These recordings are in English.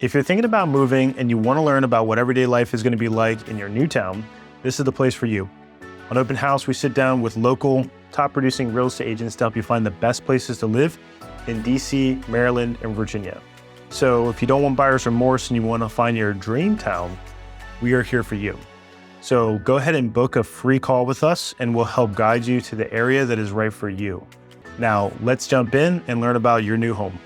If you're thinking about moving and you want to learn about what everyday life is going to be like in your new town, this is the place for you. On Open House, we sit down with local, top producing real estate agents to help you find the best places to live in DC, Maryland, and Virginia. So if you don't want buyer's remorse and you want to find your dream town, we are here for you. So go ahead and book a free call with us and we'll help guide you to the area that is right for you. Now, let's jump in and learn about your new home.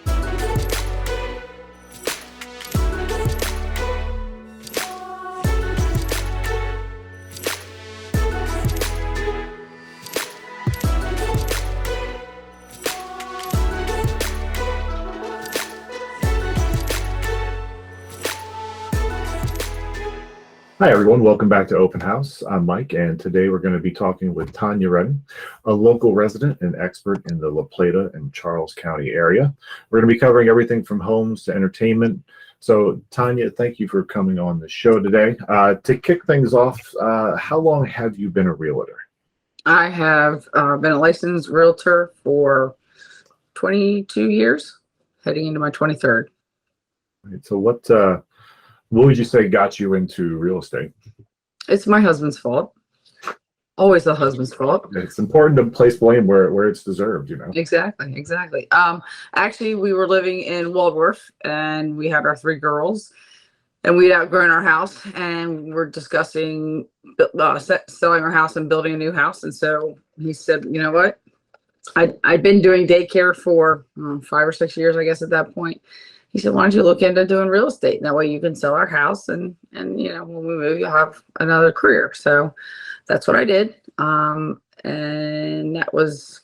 Hi, everyone. Welcome back to Open House. I'm Mike, and today we're going to be talking with Tanya, a local resident and expert in the La Plata and Charles County area. We're going to be covering everything from homes to entertainment. So, Tanya, thank you for coming on the show today. To kick things off, how long have you been a realtor? I have been a licensed realtor for 22 years, heading into my 23rd. Right, so what would you say got you into real estate? It's my husband's fault. Always the husband's fault. It's important to place blame where it's deserved, you know. Exactly. Actually, we were living in Waldorf, and we had our 3 girls, and we'd outgrown our house, and we're discussing selling our house and building a new house. And so he said, you know what? I'd been doing daycare for 5 or 6 years, I guess, at that point. He said, why don't you look into doing real estate? And that way you can sell our house and you know, when we move, you'll have another career. So that's what I did. And that was,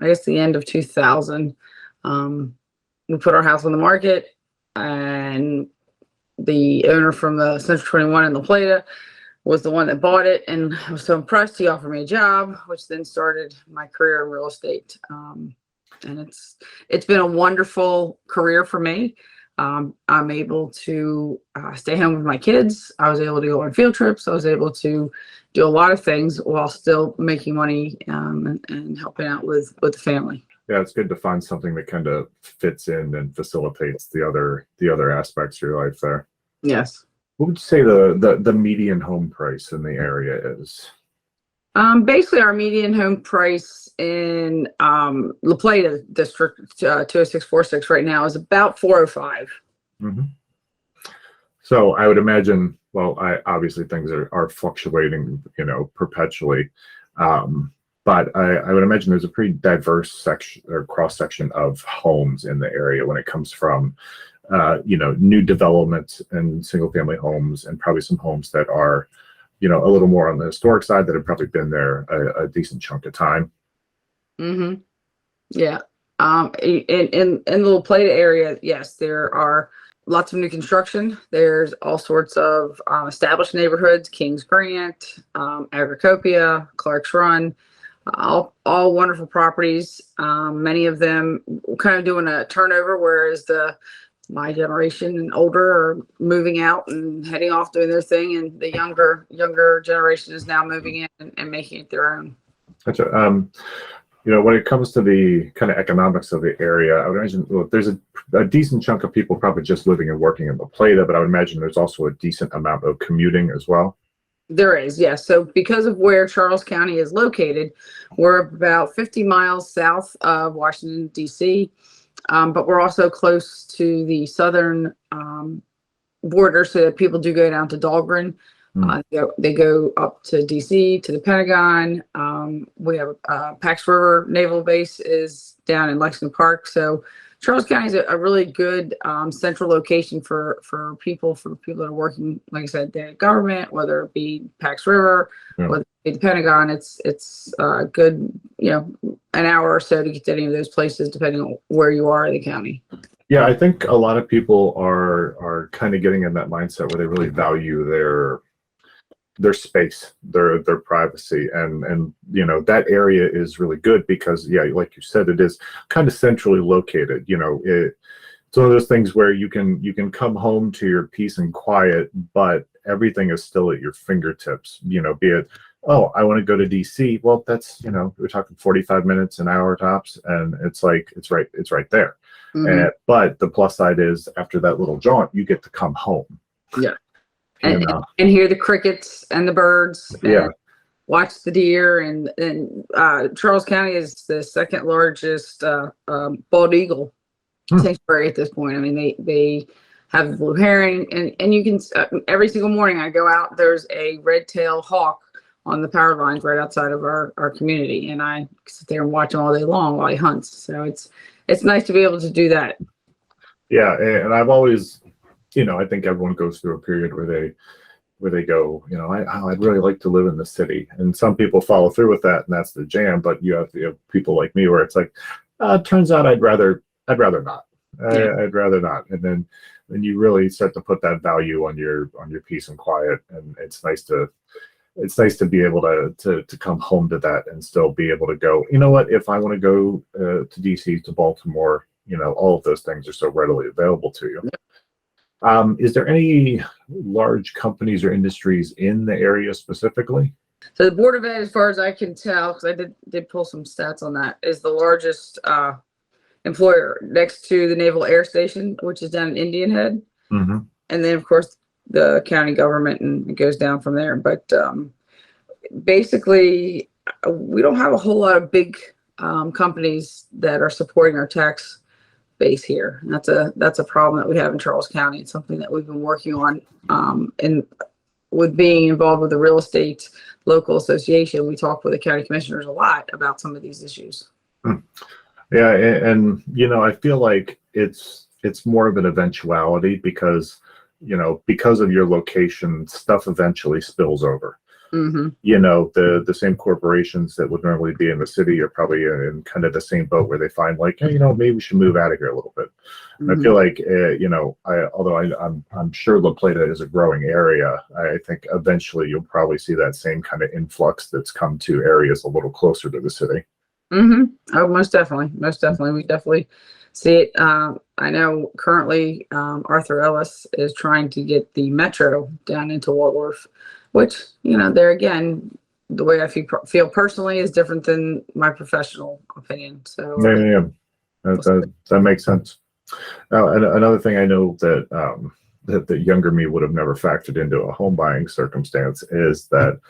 I guess, the end of 2000. We put our house on the market, and the owner from the Central 21 in La Plata was the one that bought it. And I was so impressed. He offered me a job, which then started my career in real estate. And it's been a wonderful career for me. I'm able to stay home with my kids. I was able to go on field trips. I was able to do a lot of things while still making money and helping out with the family. Yeah, it's good to find something that kind of fits in and facilitates the other aspects of your life there. Yes. What would you say the median home price in the area is? Basically, our median home price in La Plata District 20646 right now is about 405. Mm-hmm. So I would imagine, well, obviously things are fluctuating, you know, perpetually, but I would imagine there's a pretty diverse section or cross section of homes in the area when it comes from, you know, new developments and single family homes, and probably some homes that are, you know, a little more on the historic side that have probably been there a decent chunk of time. Mm-hmm. Yeah. In the La Plata area, yes, there are lots of new construction. There's all sorts of established neighborhoods: Kings Grant, Agricopia, Clark's Run, all wonderful properties. Many of them kind of doing a turnover, whereas my generation and older are moving out and heading off doing their thing, and the younger generation is now moving in and making it their own. Gotcha. You know, when it comes to the kind of economics of the area, I would imagine, well, there's a decent chunk of people probably just living and working in La Plata, but I would imagine there's also a decent amount of commuting as well. There is, yes. So because of where Charles County is located, we're about 50 miles south of Washington, D.C., but we're also close to the southern border, so that people do go down to Dahlgren. They go up to DC, to the Pentagon. We have Pax River Naval Base is down in Lexington Park. So Charles County is a really good central location for people that are working, like I said, the government, whether it be Pax River, whether it be the Pentagon. It's a good, you know, an hour or so to get to any of those places, depending on where you are in the county. Yeah, I think a lot of people are kind of getting in that mindset where they really value their space, their privacy, and you know, that area is really good because, yeah, like you said, it is kind of centrally located. You know, it's one of those things where you can come home to your peace and quiet, but everything is still at your fingertips. You know, be it, oh, I want to go to DC. Well, that's, you know, we're talking 45 minutes, an hour tops, and it's like it's right there. Mhm. But the plus side is after that little jaunt, you get to come home. Yeah. You And, know? and hear the crickets and the birds Yeah. and watch the deer. And Charles County is the second largest bald eagle sanctuary at this point. I mean, they have blue heron, and you can every single morning I go out, there's a red-tailed hawk on the power lines right outside of our community, and I sit there and watch him all day long while he hunts. So it's nice to be able to do that. Yeah. And I've always, I think everyone goes through a period where they go, I'd really like to live in the city. And some people follow through with that, and that's the jam. But you have people like me where it's like, turns out I'd rather not. Yeah. I'd rather not. And then you really start to put that value on your peace and quiet. And it's nice to be able to come home to that and still be able to go, you know what, if I want to go to DC, to Baltimore, all of those things are so readily available to you. Is there any large companies or industries in the area specifically? So the Board of Ed, as far as I can tell, because I did pull some stats on that, is the largest employer next to the Naval Air Station, which is down in Indian Head. Mm-hmm. And then of course the county government, and it goes down from there. But basically, we don't have a whole lot of big companies that are supporting our tax base here. And that's a problem that we have in Charles County. It's something that we've been working on, and with being involved with the real estate local association, we talk with the county commissioners a lot about some of these issues. Yeah, and I feel like it's more of an eventuality because because of your location, stuff eventually spills over. Mm-hmm. The same corporations that would normally be in the city are probably in kind of the same boat where they find like, hey, maybe we should move out of here a little bit. Mm-hmm. I feel like although I'm sure La Plata is a growing area, I think eventually you'll probably see that same kind of influx that's come to areas a little closer to the city. Mm-hmm. Oh, most definitely. Most definitely. We definitely see it. I know currently Arthur Ellis is trying to get the metro down into Waldorf, which, there again, the way I feel personally is different than my professional opinion. So Yeah. That makes sense. Now, another thing I know that that the younger me would have never factored into a home buying circumstance is that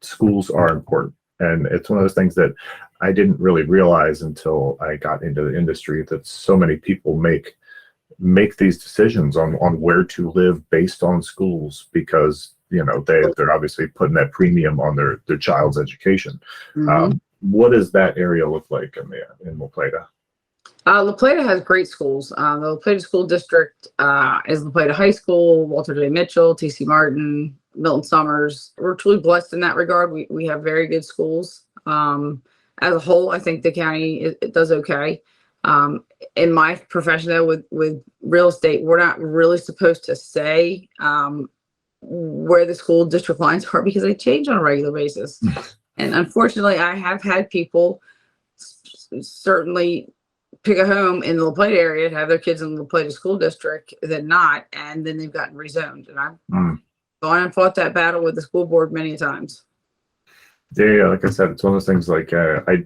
schools are important. And it's one of those things that I didn't really realize until I got into the industry, that so many people make these decisions on where to live based on schools because they're obviously putting that premium on their child's education. mm-hmm. What does that area look like in La Plata? La Plata has great schools. The La Plata School District is La Plata High School, Walter J. Mitchell, T.C. Martin, Milton Summers. We're truly blessed in that regard. We have very good schools. As a whole, I think the county it does okay. In my profession, though, with real estate, we're not really supposed to say where the school district lines are because they change on a regular basis. And unfortunately, I have had people certainly pick a home in the La Plata area to have their kids in the La Plata School District than not, and then they've gotten rezoned. And I've gone and fought that battle with the school board many times. Yeah, like I said, it's one of those things like I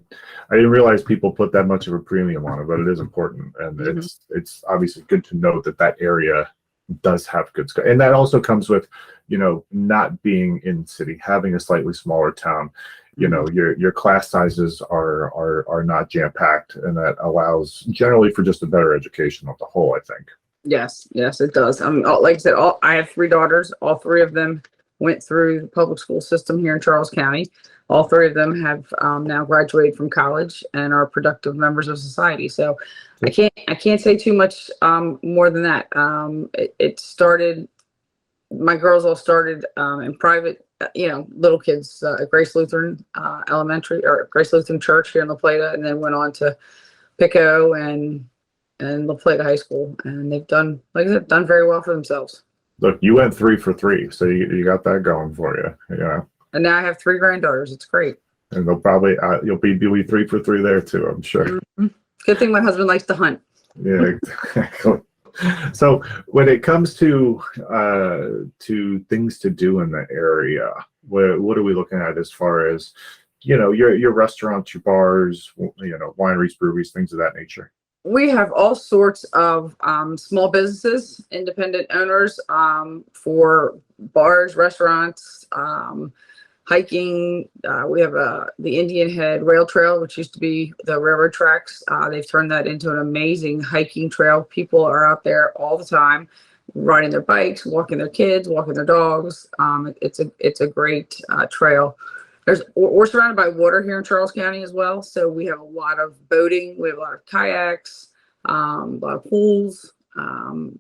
didn't realize people put that much of a premium on it, but it is important, and it's obviously good to know that area does have good school, and that also comes with not being in city, having a slightly smaller town. Your class sizes are not jam packed, and that allows generally for just a better education on the whole, I think. Yes, it does. Like I said, I have 3 daughters. All 3 of them went through the public school system here in Charles County. All 3 of them have now graduated from college and are productive members of society. So I can't say too much more than that. It started. My girls all started in private, little kids at Grace Lutheran Elementary or Grace Lutheran Church here in La Plata, and then went on to Pico and La Plata High School, and they've done, like I said, done very well for themselves. Look, you went 3 for 3, so you got that going for you. And now I have 3 granddaughters. It's great. And they'll probably you'll be 3 for 3 there too, I'm sure. Mm-hmm. Good thing my husband likes to hunt. Yeah, exactly. So when it comes to things to do in the area, what are we looking at as far as your restaurants, your bars, wineries, breweries, things of that nature? We have all sorts of small businesses, independent owners, for bars, restaurants, hiking. We have the Indian Head Rail Trail, which used to be the railroad tracks. They've turned that into an amazing hiking trail. People are out there all the time, riding their bikes, walking their kids, walking their dogs. It's a great trail. We're surrounded by water here in Charles County as well, so we have a lot of boating. We have a lot of kayaks, a lot of pools.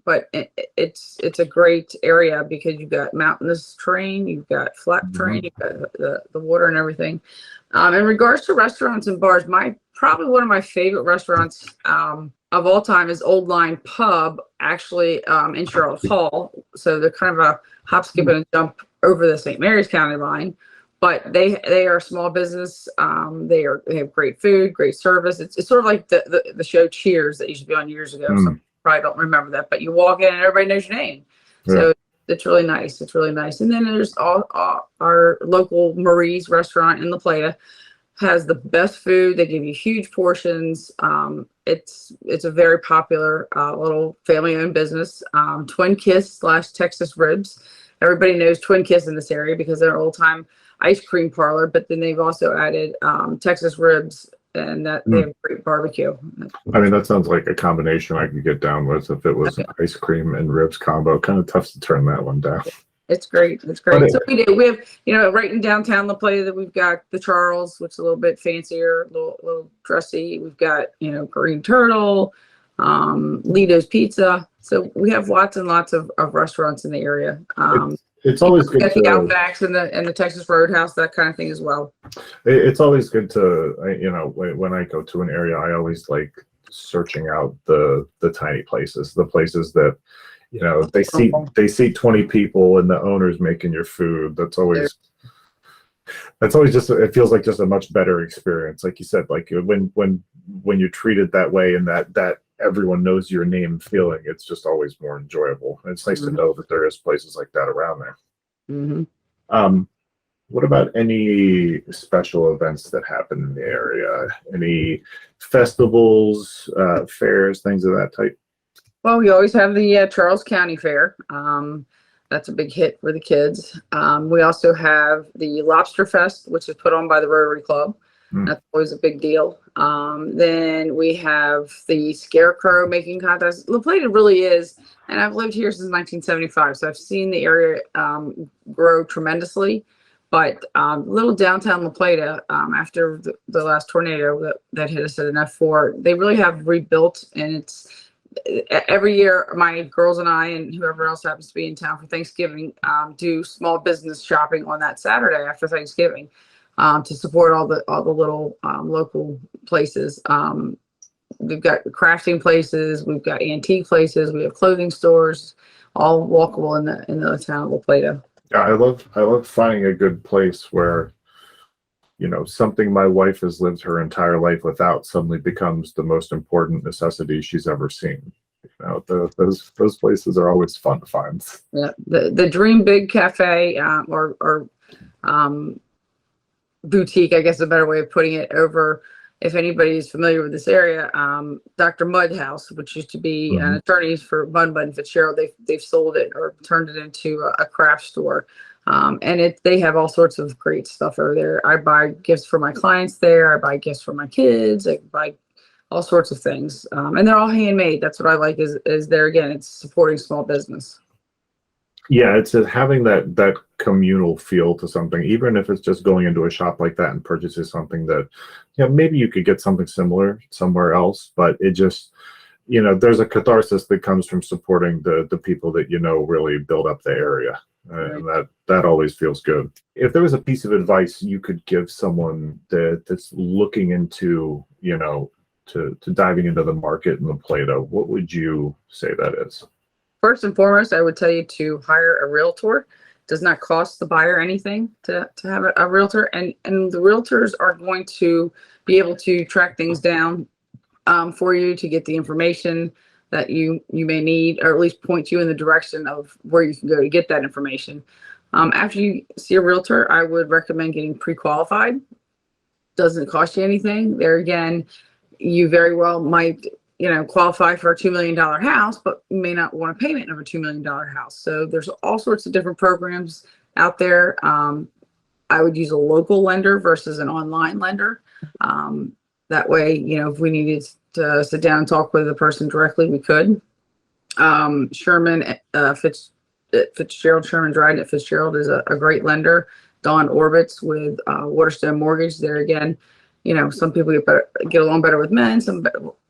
But it's a great area because you've got mountainous terrain, you've got flat terrain, you've got the water and everything. In regards to restaurants and bars, probably one of my favorite restaurants of all time is Old Line Pub, actually, in Charlotte Hall. So they're kind of a hop, skip, and a jump over the St. Mary's County line. But they are a small business. They have great food, great service. It's sort of like the show Cheers that used to be on years ago. Some probably don't remember that, but you walk in and everybody knows your name. Yeah. So it's really nice. It's really nice. And then there's our local Marie's restaurant in La Plata has the best food. They give you huge portions. It's a very popular little family-owned business. Twin Kiss / Texas Ribs. Everybody knows Twin Kiss in this area because they're an old-time ice cream parlor, but then they've also added Texas Ribs, and that they have great barbecue. I mean, that sounds like a combination I could get down with if it was ice cream and ribs combo. Kind of tough to turn that one down. It's great. It's great. So we have, right in downtown La Plata, that we've got the Charles, which is a little bit fancier, a little dressy. We've got, Green Turtle, Lito's Pizza. So we have lots and lots of restaurants in the area. It's always good to the Outbacks and the Texas Roadhouse, that kind of thing as well. It's always good to, when I go to an area, I always like searching out the tiny places, the places that, they seat 20 people and the owner's making your food. That's always just, it feels like just a much better experience. Like you said, like when you're treated that way and that everyone knows your name feeling, it's just always more enjoyable. And it's nice to know that there is places like that around there. What about any special events that happen in the area? Any festivals, fairs, things of that type? Well, we always have the Charles County Fair. That's a big hit for the kids. We also have the Lobster Fest, which is put on by the Rotary Club. That's always a big deal. Then we have the Scarecrow making contest. La Plata really is, and I've lived here since 1975, so I've seen the area grow tremendously. But little downtown La Plata, after the last tornado that hit us at an F4, they really have rebuilt, and it's every year my girls and I and whoever else happens to be in town for Thanksgiving do small business shopping on that Saturday after Thanksgiving. To support all the little local places. We've got crafting places, we've got antique places, we have clothing stores, all walkable in the town of La Plata. Yeah, I love finding a good place where, something my wife has lived her entire life without suddenly becomes the most important necessity she's ever seen. Those places are always fun to find. Yeah, the Dream Big Cafe or boutique, I guess is a better way of putting it, over, if anybody's familiar with this area, Dr. Mudhouse, which used to be an attorney for Bud and Fitzgerald. They've sold it or turned it into a craft store. And they have all sorts of great stuff over there. I buy gifts for my clients there. I buy gifts for my kids. I buy all sorts of things. And they're all handmade. That's what I like is there again, it's supporting small business. Yeah, it's having that communal feel to something, even if it's just going into a shop like that and purchasing something that, maybe you could get something similar somewhere else, but it just, there's a catharsis that comes from supporting the people that, really build up the area. And that always feels good. If there was a piece of advice you could give someone that's looking into, to diving into the market in La Plata, what would you say that is? First and foremost, I would tell you to hire a realtor. It does not cost the buyer anything to have a realtor, and the realtors are going to be able to track things down for you to get the information that you may need, or at least point you in the direction of where you can go to get that information. After you see a realtor, I would recommend getting pre-qualified. Doesn't cost you anything. There again, you very well might qualify for a $2 million house, but may not want a payment of a $2 million house. So there's all sorts of different programs out there. I would use a local lender versus an online lender. That way, if we needed to sit down and talk with the person directly, we could. Sherman, Fitzgerald, Sherman Dryden at Fitzgerald is a great lender. Don Orbitz with Waterstone Mortgage. There again, some people get along better with men, some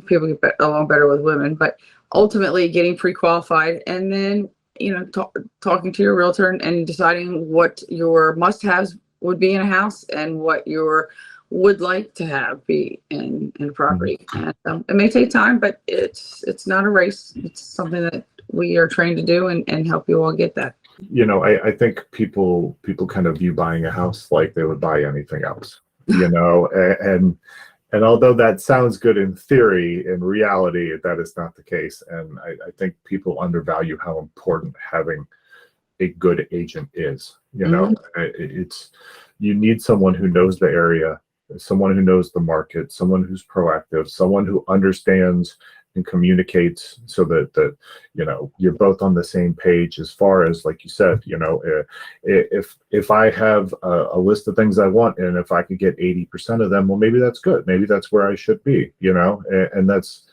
people get along better with women, but ultimately getting pre-qualified and then, talking to your realtor and deciding what your must-haves would be in a house and what your would like to have be in a property. And it may take time, but it's not a race. It's something that we are trained to do and help you all get that. I think people kind of view buying a house like they would buy anything else, and although that sounds good in theory, in reality, that is not the case. And I think people undervalue how important having a good agent is. You need someone who knows the area, someone who knows the market, someone who's proactive, someone who understands and communicates so that you're both on the same page as far as, like you said, if I have a list of things I want, and if I could get 80% of them, well, maybe that's good. Maybe that's where I should be, and that's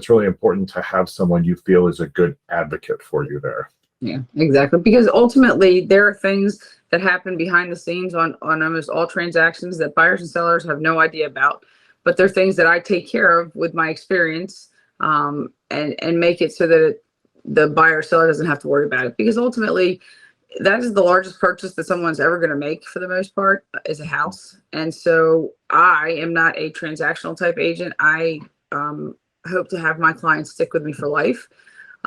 really important to have someone you feel is a good advocate for you there. Yeah, exactly. Because ultimately there are things that happen behind the scenes on almost all transactions that buyers and sellers have no idea about. But they're things that I take care of with my experience, and make it so that the buyer or seller doesn't have to worry about it. Because ultimately, that is the largest purchase that someone's ever going to make for the most part, is a house. And so I am not a transactional type agent. I hope to have my clients stick with me for life.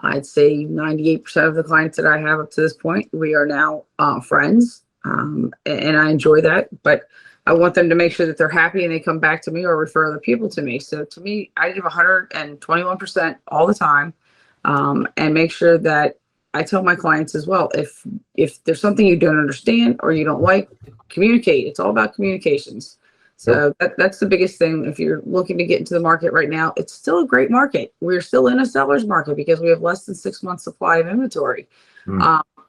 I'd say 98% of the clients that I have up to this point, we are now friends, and I enjoy that. But I want them to make sure that they're happy and they come back to me or refer other people to me. So to me, I give 121% all the time, and make sure that I tell my clients as well, if there's something you don't understand or you don't like, communicate. It's all about communications. So that's the biggest thing. If you're looking to get into the market right now, it's still a great market. We're still in a seller's market because we have less than 6 months supply of inventory.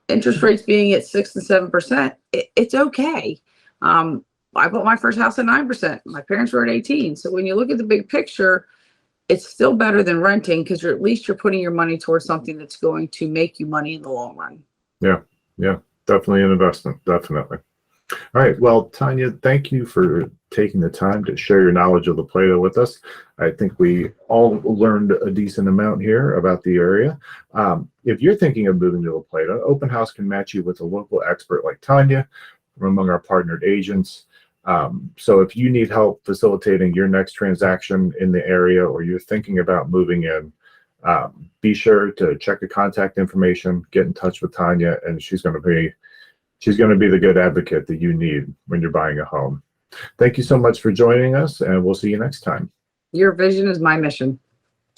Interest rates being at 6 and 7%, it's okay. I bought my first house at 9%. My parents were at 18. So when you look at the big picture, it's still better than renting because at least you're putting your money towards something that's going to make you money in the long run. Yeah, definitely an investment. Definitely. All right. Well, Tanya, thank you for taking the time to share your knowledge of La Plata with us. I think we all learned a decent amount here about the area. If you're thinking of moving to La Plata, Open House can match you with a local expert like Tanya from among our partnered agents. So if you need help facilitating your next transaction in the area, or you're thinking about moving in, be sure to check the contact information, get in touch with Tanya, and she's going to be the good advocate that you need when you're buying a home. Thank you so much for joining us, and we'll see you next time. Your vision is my mission.